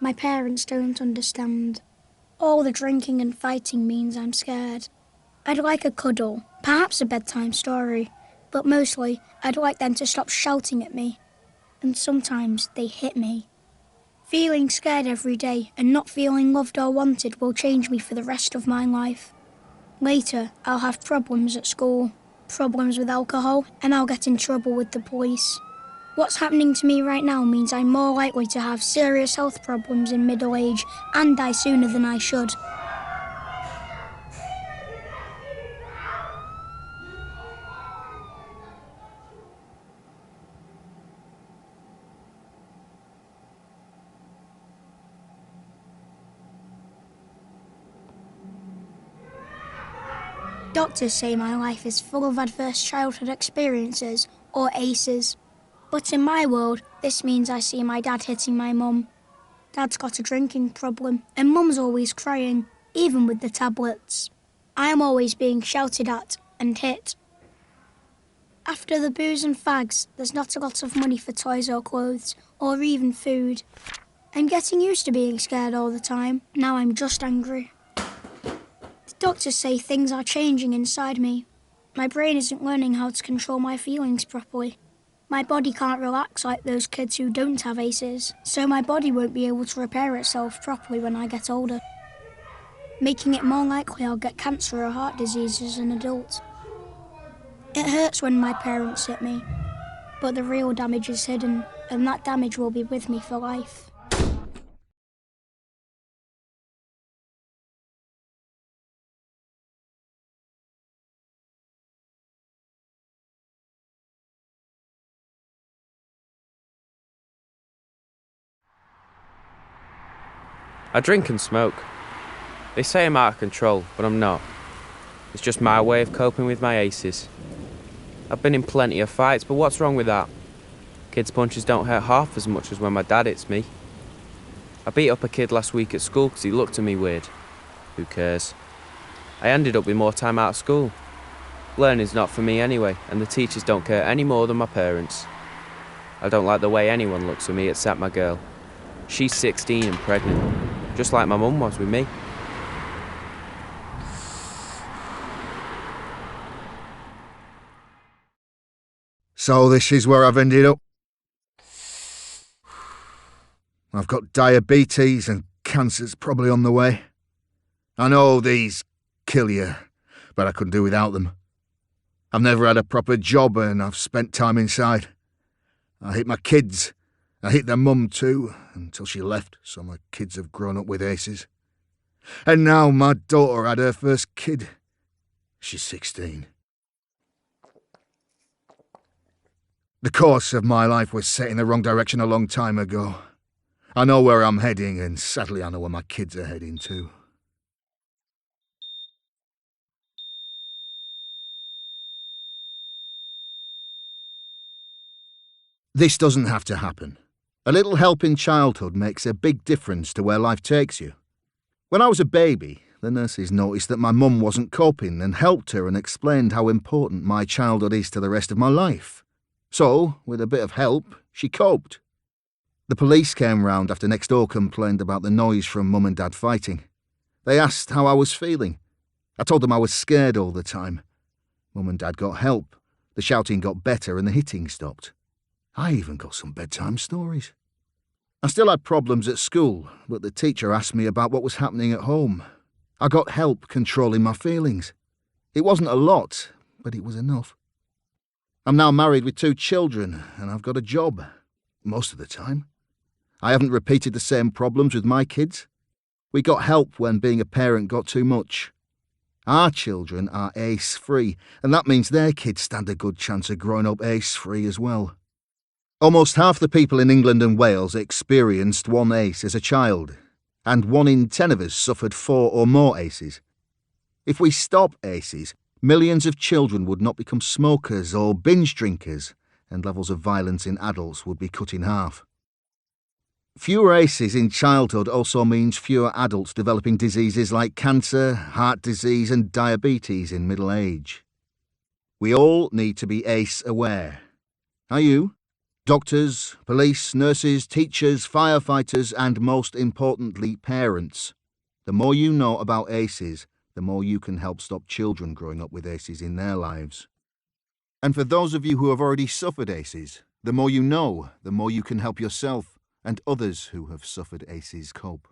My parents don't understand. All the drinking and fighting means I'm scared. I'd like a cuddle, perhaps a bedtime story, but mostly I'd like them to stop shouting at me. And sometimes they hit me. Feeling scared every day and not feeling loved or wanted will change me for the rest of my life. Later, I'll have problems at school, problems with alcohol, and I'll get in trouble with the police. What's happening to me right now means I'm more likely to have serious health problems in middle age and die sooner than I should. Doctors say my life is full of adverse childhood experiences, or ACEs. But in my world, this means I see my dad hitting my mum. Dad's got a drinking problem, and Mum's always crying, even with the tablets. I'm always being shouted at and hit. After the booze and fags, there's not a lot of money for toys or clothes, or even food. I'm getting used to being scared all the time. Now I'm just angry. The doctors say things are changing inside me. My brain isn't learning how to control my feelings properly. My body can't relax like those kids who don't have ACEs, so my body won't be able to repair itself properly when I get older, making it more likely I'll get cancer or heart disease as an adult. It hurts when my parents hit me, but the real damage is hidden, and that damage will be with me for life. I drink and smoke. They say I'm out of control, but I'm not. It's just my way of coping with my ACEs. I've been in plenty of fights, but what's wrong with that? Kids' punches don't hurt half as much as when my dad hits me. I beat up a kid last week at school because he looked at me weird. Who cares? I ended up with more time out of school. Learning's not for me anyway, and the teachers don't care any more than my parents. I don't like the way anyone looks at me except my girl. She's 16 and pregnant, just like my mum was with me. So this is where I've ended up. I've got diabetes and cancer's probably on the way. I know these kill you, but I couldn't do without them. I've never had a proper job and I've spent time inside. I hate my kids. I hate their mum too, until she left, so my kids have grown up with ACEs. And now my daughter had her first kid. She's 16. The course of my life was set in the wrong direction a long time ago. I know where I'm heading, and sadly I know where my kids are heading too. This doesn't have to happen. A little help in childhood makes a big difference to where life takes you. When I was a baby, the nurses noticed that my mum wasn't coping and helped her and explained how important my childhood is to the rest of my life. So, with a bit of help, she coped. The police came round after next door complained about the noise from Mum and Dad fighting. They asked how I was feeling. I told them I was scared all the time. Mum and Dad got help. The shouting got better and the hitting stopped. I even got some bedtime stories. I still had problems at school, but the teacher asked me about what was happening at home. I got help controlling my feelings. It wasn't a lot, but it was enough. I'm now married with 2 children, and I've got a job, most of the time. I haven't repeated the same problems with my kids. We got help when being a parent got too much. Our children are ACE-free, and that means their kids stand a good chance of growing up ACE-free as well. Almost half the people in England and Wales experienced one ACE as a child, and 1 in 10 of us suffered 4 or more ACEs. If we stop ACEs, millions of children would not become smokers or binge drinkers, and levels of violence in adults would be cut in half. Fewer ACEs in childhood also means fewer adults developing diseases like cancer, heart disease and diabetes in middle age. We all need to be ACE aware. Are you? Doctors, police, nurses, teachers, firefighters, and most importantly, parents. The more you know about ACEs, the more you can help stop children growing up with ACEs in their lives. And for those of you who have already suffered ACEs, the more you know, the more you can help yourself and others who have suffered ACEs cope.